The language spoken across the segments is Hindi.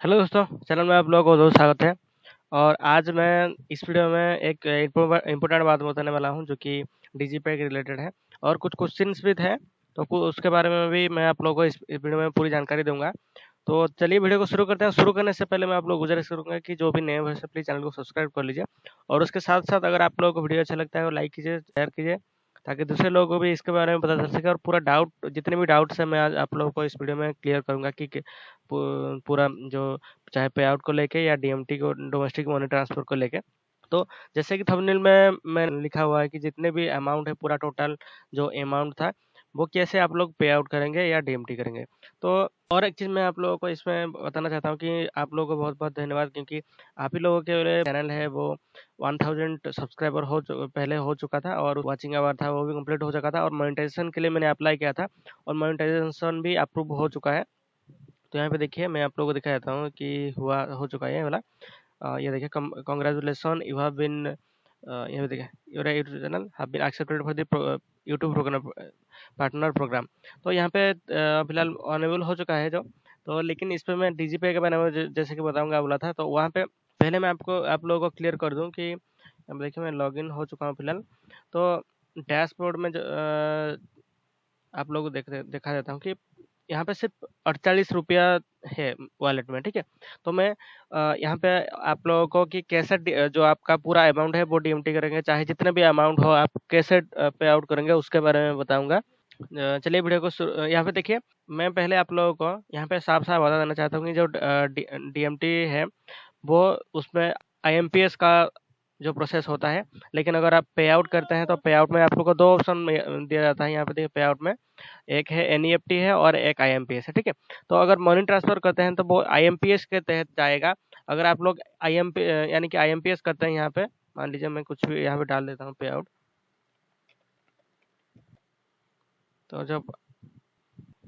हेलो दोस्तों, चैनल में आप लोगों को बहुत स्वागत है। और आज मैं इस वीडियो में एक इम्पोर्टेंट बात बताने वाला हूं जो कि डीजीपे के रिलेटेड है और कुछ क्वेश्चंस भी थे। तो उसके बारे में भी मैं आप लोगों को इस वीडियो में पूरी जानकारी दूंगा। तो चलिए वीडियो को शुरू करते हैं। शुरू करने से पहले मैं आप लोग गुजारिश करूंगा कि जो भी नए हैं प्लीज चैनल को सब्सक्राइब कर लीजिए और उसके साथ साथ अगर आप लोगों को वीडियो अच्छा लगता है तो लाइक कीजिए, शेयर कीजिए ताकि दूसरे लोगों को भी इसके बारे में पता चल सके। और पूरा डाउट, जितने भी डाउट्स हैं, मैं आज आप लोगों को इस वीडियो में क्लियर करूंगा कि पूरा जो चाहे पे आउट को लेके या डीएमटी को, डोमेस्टिक मनी ट्रांसफर को लेके। तो जैसे कि थंबनेल में लिखा हुआ है कि जितने भी अमाउंट है, पूरा टोटल जो अमाउंट था वो कैसे आप लोग पे आउट करेंगे या डीएमटी करेंगे। तो और एक चीज़ मैं आप लोगों को इसमें बताना चाहता हूँ कि आप लोगों को बहुत-बहुत धन्यवाद, क्योंकि आप ही लोगों के लिए चैनल है वो 1000 सब्सक्राइबर पहले हो चुका था और वॉचिंग आवर था वो भी कंप्लीट हो चुका था और मोनेटाइजेशन के लिए मैंने अप्लाई किया था और मोनेटाइजेशन भी अप्रूव हो चुका है। तो यहाँ पे देखिए मैं आप लोगों को दिखा देता हूँ कि हो चुका है ये वाला। ये देखिए, कांग्रेचुलेशन, यू हैव बीन, ये भी देखिए, your YouTube channel have been accepted for the YouTube program, partner program. तो यहाँ पे फिलहाल अनेबल हो चुका है जो। तो लेकिन इस पे मैं डीजीपे के बारे में जैसे कि बताऊंगा बोला था। तो वहाँ पे पहले मैं आप लोगों को क्लियर कर दूं कि अब देखिए मैं लॉगिन हो चुका हूँ फिलहाल। तो डैशबोर्ड में आप लोगों को दिखा देता हूँ कि यहाँ पे सिर्फ 48 रुपया है वॉलेट में, ठीक है। तो मैं यहाँ पे आप लोगों को कि कैसे जो आपका पूरा अमाउंट है वो डीएमटी करेंगे, चाहे जितने भी अमाउंट हो आप कैसे पे आउट करेंगे उसके बारे में बताऊंगा। चलिए वीडियो को यहाँ पे देखिए। मैं पहले आप लोगों को यहाँ पे साफ साफ बता देना चाहता हूँ कि जो डीएमटी है वो, उसमें आईएमपीएस का जो प्रोसेस होता है। लेकिन अगर आप पे आउट करते हैं तो पे आउट में आप लोग को दो ऑप्शन दिया जाता है। यहाँ पे देखिए पे आउट में एक है एनईएफटी है और एक आईएमपीएस है, ठीक है। तो अगर मनी ट्रांसफर करते हैं तो वो आईएमपीएस के तहत जाएगा। अगर आप लोग आईएमपी यानी कि आईएमपीएस करते हैं, यहाँ पे मान लीजिए मैं कुछ भी यहाँ पे डाल देता हूँ पे आउट। तो जब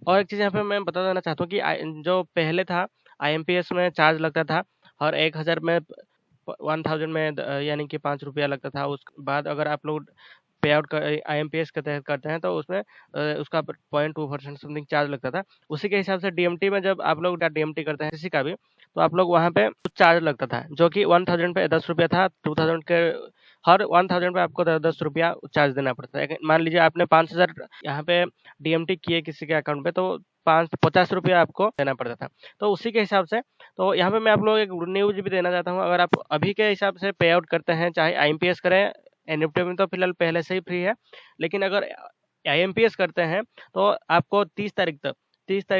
और एक चीज़ यहाँ पे मैं बता देना चाहता हूँ कि जो पहले था आईएमपीएस में चार्ज लगता था और 1000 में 1000 में यानी कि 5 रुपया लगता था। उसके बाद अगर आप लोग पे आउट कर आईएमपीएस के तहत करते हैं तो उसमें उसका 0.2% समथिंग चार्ज लगता था। उसी के हिसाब से डीएमटी में जब आप लोग डीएमटी करते हैं किसी का भी, तो आप लोग वहाँ पे कुछ चार्ज लगता था जो कि 1000 पे 10 रुपया था। 2000 के हर 1000 पे आपको 10 रुपया चार्ज देना पड़ता है। मान लीजिए आपने 5000 यहाँ पे डीएमटी किए किसी के अकाउंट पे, तो 50 रुपया आपको देना पड़ता था। तो उसी के हिसाब से, तो यहाँ पे मैं आप लोग एक न्यूज भी देना चाहता हूँ। अगर आप अभी के हिसाब से पे आउट करते हैं, चाहे आईएमपीएस करें, एनईएफटी में तो फिलहाल पहले से ही फ्री है, लेकिन अगर आईएमपीएस करते हैं तो आपको 30 तारीख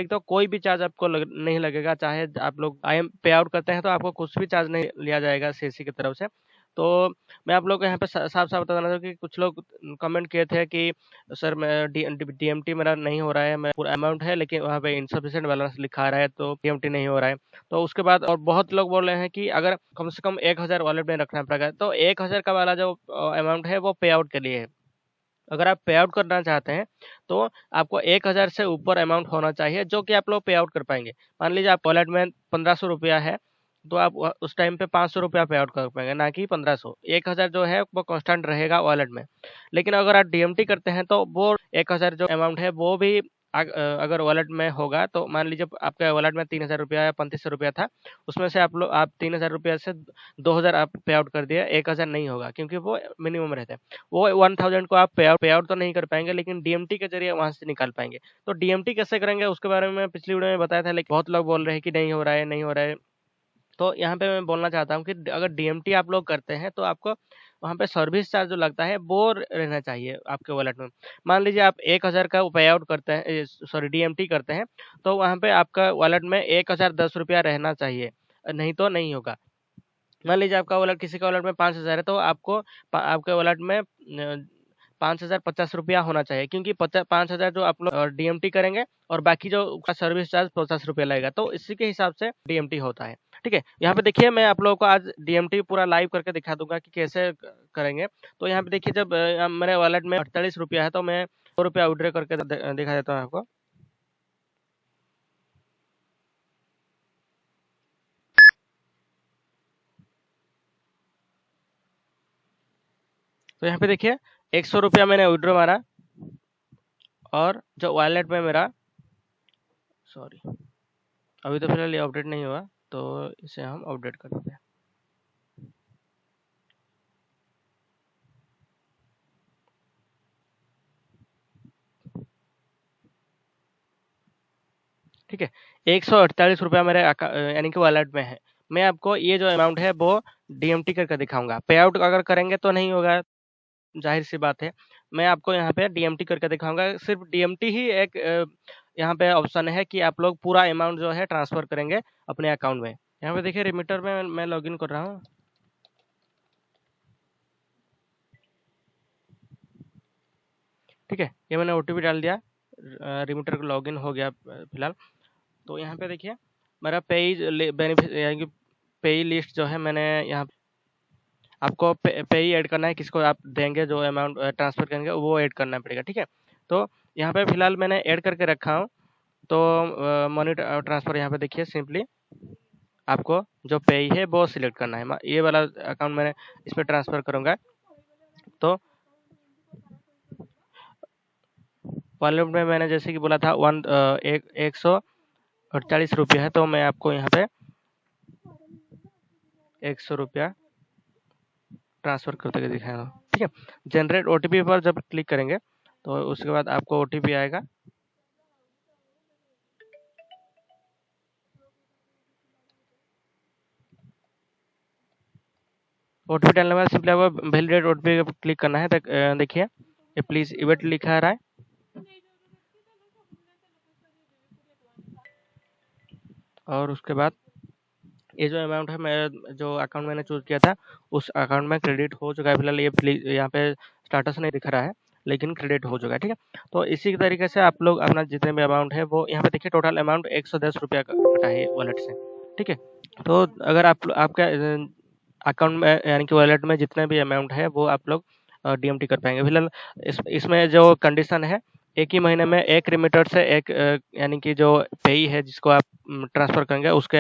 तक कोई भी चार्ज आपको नहीं लगेगा। चाहे आप लोग आईएम पे आउट करते हैं तो आपको कुछ भी चार्ज नहीं लिया जाएगा सीएससी की तरफ से। तो मैं आप लोग को यहाँ पे साफ साफ बताना चाहता हूँ कि कुछ लोग कमेंट किए थे कि सर मैं डीएमटी मेरा नहीं हो रहा है, मैं पूरा अमाउंट है लेकिन वहाँ पे इनसफिशिएंट बैलेंस लिखा रहा है तो डीएमटी नहीं हो रहा है। तो उसके बाद और बहुत लोग बोल रहे हैं कि अगर कम से कम 1000 वॉलेट में रखना पड़ेगा, तो 1000 का वाला जो अमाउंट है वो पे आउट के लिए है। अगर आप पे आउट करना चाहते हैं तो आपको 1000 से ऊपर अमाउंट होना चाहिए जो कि आप लोग पे आउट कर पाएंगे। मान लीजिए आप वॉलेट में 1500 रुपया है, तो आप उस टाइम पे 500 रुपया पे आउट कर पाएंगे, ना कि 1500। 1000 जो है वो कांस्टेंट रहेगा वॉलेट में। लेकिन अगर आप डीएमटी करते हैं तो वो 1000 जो अमाउंट है वो भी अगर वॉलेट में होगा, तो मान लीजिए आपके वॉलेट में 3000 रुपया या 3500 रुपया था, उसमें से आप 3000 रुपया से 2000 आप पे आउट कर दिए, 1000 नहीं होगा क्योंकि वो मिनिमम रहता है। वो 1000 को आप पे आउट तो नहीं कर पाएंगे, लेकिन डीएमटी के जरिए वहां से निकाल पाएंगे। तो डीएमटी कैसे करेंगे उसके बारे में मैं पिछली वीडियो में बताया था, लेकिन बहुत लोग बोल रहे हैं कि नहीं हो रहा है, नहीं हो रहा है। तो यहाँ पे मैं बोलना चाहता हूँ कि अगर डीएमटी आप लोग करते हैं तो आपको वहाँ पे सर्विस चार्ज जो लगता है वो रहना चाहिए आपके वॉलेट में। मान लीजिए आप 1000 का पे आउट करते हैं, सॉरी डीएमटी करते हैं, तो वहाँ पे आपका वॉलेट में 1010 रुपया रहना चाहिए, नहीं तो नहीं होगा। मान लीजिए आपका वॉलेट, किसी का वॉलेट में 5000 है, तो आपको आपके वॉलेट में 5050 रुपया होना चाहिए, क्योंकि 5000 जो आप लोग डीएमटी करेंगे और बाकी जो का सर्विस चार्ज 50 रुपया लगेगा, तो इसी के हिसाब से डीएमटी होता है। ठीक है, यहाँ पे देखिए मैं आप लोगों को आज डीएमटी पूरा लाइव करके दिखा दूंगा कि कैसे करेंगे। तो यहाँ पे देखिए, जब मेरे वॉलेट में 48 रुपया है तो मैं 100 रुपया विड्रॉ करके दिखा देता हूँ आपको। तो यहाँ पे देखिए 100 रुपया मैंने विड्रॉ मारा और जो वॉलेट में मेरा, सॉरी अभी तो फिलहाल ये अपडेट नहीं हुआ, तो इसे हम अपडेट कर देते हैं। ठीक है, 148 रुपया मेरे यानी कि वॉलेट में है। मैं आपको ये जो अमाउंट है वो डीएमटी करके दिखाऊंगा। पे आउट अगर करेंगे तो नहीं होगा, जाहिर सी बात है। मैं आपको यहाँ पे डीएमटी करके दिखाऊंगा। सिर्फ डीएमटी ही एक यहाँ पे ऑप्शन है कि आप लोग पूरा अमाउंट जो है ट्रांसफर करेंगे अपने अकाउंट में। यहाँ पे देखिए रिमीटर में मैं लॉगिन कर रहा हूँ। ठीक है, ये मैंने ओटीपी डाल दिया, रिमीटर का लॉगिन हो गया फिलहाल। तो यहाँ पे देखिए मेरा पेज बेनिफिट यानी कि पेई लिस्ट जो है मैंने यहाँ आपको पेई ऐड करना है, किसको आप देंगे जो अमाउंट ट्रांसफर करेंगे वो ऐड करना पड़ेगा। ठीक है, तो यहाँ पे फिलहाल मैंने ऐड करके रखा हूँ। तो मनी ट्रांसफर यहाँ पे देखिए सिंपली आपको जो पेई है वो सिलेक्ट करना है। ये वाला अकाउंट मैंने इस पर ट्रांसफर करूँगा। तो वॉलेट में मैंने जैसे कि बोला था 148 रुपया है, तो मैं आपको यहाँ पे 100 रुपया ट्रांसफर करते हुए दिखाएगा। ठीक है, जनरेट ओटीपी पर जब क्लिक करेंगे तो उसके बाद आपको ओटीपी आएगा। ओटीपी डालने के बाद सिंपली आपको वैलिडेट ओटीपी पर क्लिक करना है। देखिए ये प्लीज इवेट लिखा आ रहा है। और उसके बाद ये जो अमाउंट है, मैं जो अकाउंट मैंने चूज किया था उस अकाउंट में क्रेडिट हो चुका है। फिलहाल ये यहाँ पे स्टाटस नहीं दिख रहा है, लेकिन क्रेडिट हो चुका है। ठीक है, तो इसी तरीके से आप लोग अपना जितने भी अमाउंट है वो यहाँ पे देखिए टोटल अमाउंट 110 रुपया कटा है वॉलेट से। ठीक है, तो अगर आपका अकाउंट में यानी कि वॉलेट में जितने भी अमाउंट है वो आप लोग डीएमटी कर पाएंगे। फिलहाल इसमें जो कंडीशन है, एक ही महीने में एक रिमीटर से एक यानी कि जो पेई है जिसको आप ट्रांसफर करेंगे उसके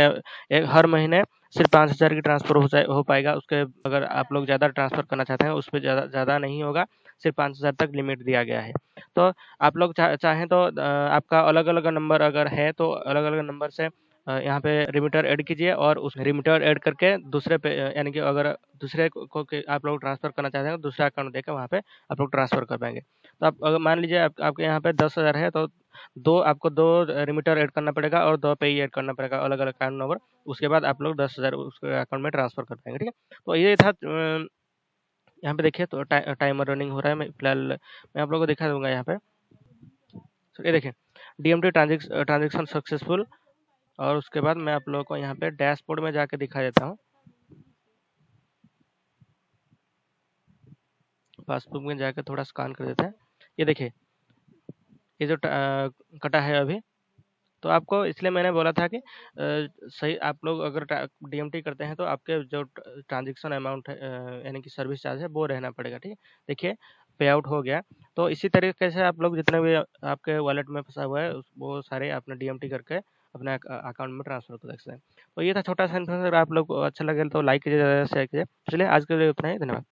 हर महीने सिर्फ 5,000 की ट्रांसफर हो पाएगा। उसके अगर आप लोग ज़्यादा ट्रांसफर करना चाहते हैं उस पर ज़्यादा नहीं होगा, सिर्फ 5,000 तक लिमिट दिया गया है। तो आप लोग चाहें तो आपका अलग अलग नंबर अगर है तो अलग अलग नंबर से यहाँ पे रिमीटर ऐड कीजिए और उस रिमीटर ऐड करके दूसरे पे यानी कि अगर दूसरे को आप लोग ट्रांसफर करना चाहते हैं तो दूसरा अकाउंट देकर वहाँ पे आप लोग ट्रांसफर कर पाएंगे। तो आप अगर मान लीजिए आपके यहाँ पे 10,000 है तो आपको दो रिमीटर ऐड करना पड़ेगा और दो पे ही ऐड करना पड़ेगा अलग अलग अकाउंट नंबर। उसके बाद आप लोग 10,000 उसके अकाउंट में ट्रांसफर कर पाएंगे। ठीक है, तो ये था यहाँ पे देखिए तो टाइमर रनिंग हो रहा है। मैं फिलहाल मैं आप लोगों को दिखा दूंगा यहाँ पे। तो ये देखिए डीएमटी ट्रांजेक्शन सक्सेसफुल। और उसके बाद मैं आप लोगों को यहाँ पे डैशबोर्ड में जाके दिखा देता हूँ। पासबुक में जाकर थोड़ा स्कैन कर देते हैं। ये देखिए ये जो कटा है अभी, तो आपको इसलिए मैंने बोला था कि सही आप लोग अगर डीएमटी करते हैं तो आपके जो ट्रांजेक्शन अमाउंट है यानी कि सर्विस चार्ज है वो रहना पड़ेगा। ठीक है, देखिए पे आउट हो गया। तो इसी तरीके से आप लोग जितने भी आपके वॉलेट में फंसा हुआ है वो सारे अपने डीएमटी करके अपने अकाउंट में ट्रांसफर कर सकते हैं। तो ये था छोटा सा इन्फॉर्मेशन। अगर आप लोग को अच्छा लगे तो लाइक कीजिए, शेयर कीजिए। चलिए आज के लिए उतना ही, धन्यवाद।